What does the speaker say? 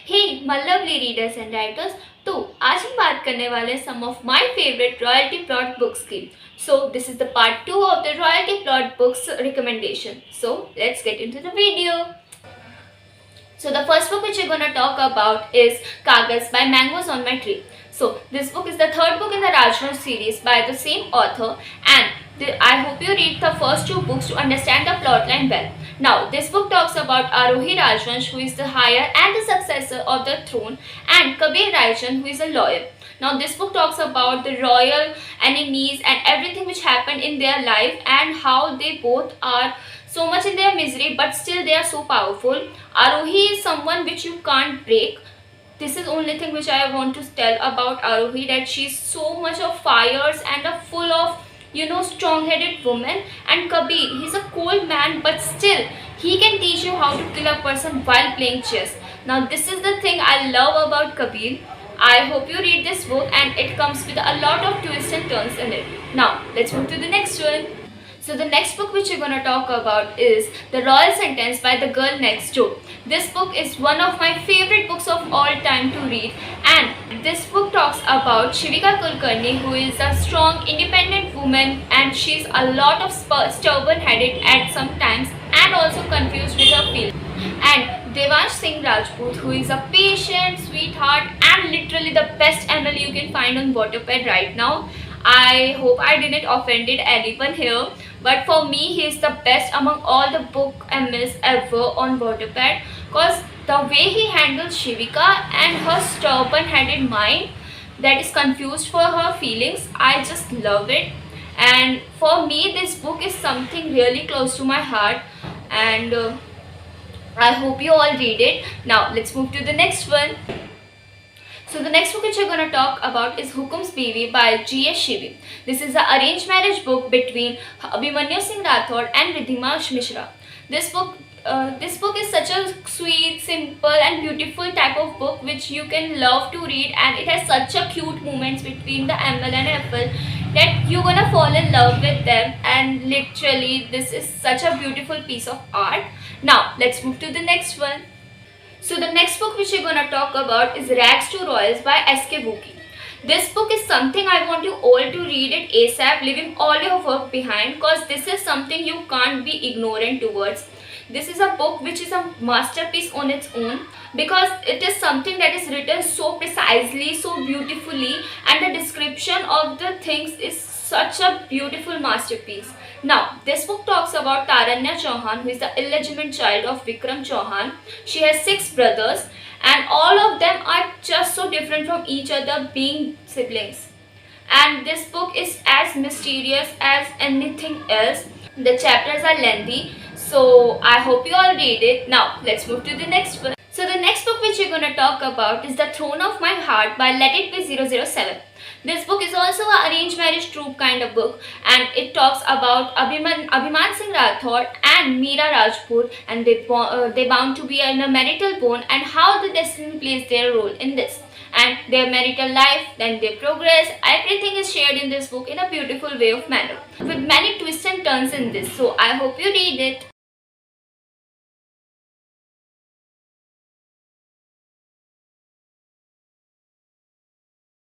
Hey, my lovely readers and writers, तो आज हम बात करने वाले some of my favorite royalty plot books की. So this is the part 2 of the royalty plot books recommendation. So let's get into the video. So the first book which we're gonna talk about is KAGAZ by Mangoes on My Tree. So this book is the third book in the Rajvansh series by the same author, and I hope you read the first two books to understand the plotline well. Now, this book talks about Arohi Rajvansh, who is the heir and the successor of the throne, and Kabir Raichand, who is a lawyer. Now, this book talks about the royal enemies and everything which happened in their life and how they both are so much in their misery, but still they are so powerful. Arohi is someone which you can't break. This is the only thing which I want to tell about Arohi, that she's so much of fires and a full of strong-headed woman. And Kabir, he's a cold man, but still he can teach you how to kill a person while playing chess. Now this is the thing I love about Kabir. I hope you read this book, and it comes with a lot of twists and turns in it. Now let's move to the next one. So the next book which we're going to talk about is The Royal Sentence by the Girl Next Door. This book is one of my favorite books of all time to read, and this book talks about Shivika Kulkarni, who is a strong independent woman, and she's a lot of stubborn headed at some times and also confused with her feelings. And Devansh Singh Rajput, who is a patient, sweetheart, and literally the best ML you can find on wattpad right now. I hope I didn't offended anyone here, but for me he is the best among all the book MLs ever on wattpad, because the way he handles Shivika and her stubborn-headed mind that is confused for her feelings, I just love it. And for me this book is something really close to my heart, and I hope you all read it. Now let's move to the next one. So the next book which we're going to talk about is HUKUM'S BIWI by G.S. Shivi. This is an arranged marriage book between Abhimanyu Singh Rathod and Ridhima Mishra. This book is such a sweet, simple and beautiful type of book which you can love to read, and it has such a cute moments between the ML and FL that you're gonna fall in love with them, and literally this is such a beautiful piece of art. Now let's move to the next one. So the next book which we're going to talk about is Rags to Royals by S.K. Vuki. This book is something I want you all to read it ASAP, leaving all your work behind, because this is something you can't be ignorant towards. This is a book which is a masterpiece on its own, because it is something that is written so precisely, so beautifully, and the description of the things is such a beautiful masterpiece. Now, this book talks about Taranya Chauhan, who is the illegitimate child of Vikram Chauhan. She has 6 brothers, and all of them are just so different from each other, being siblings. And this book is as mysterious as anything else. The chapters are lengthy, so I hope you all read it. Now, let's move to the next one. So the next book which we're going to talk about is The Throne of My Heart by Let It Be 007. This book is also an arranged marriage troupe kind of book, and it talks about Abhiman Singh Rathod and Meera Rajput, and they bound to be in a marital bond, and how the destiny plays their role in this, and their marital life, then their progress. Everything is shared in this book in a beautiful way of manner, with many twists and turns in this. So I hope you read it.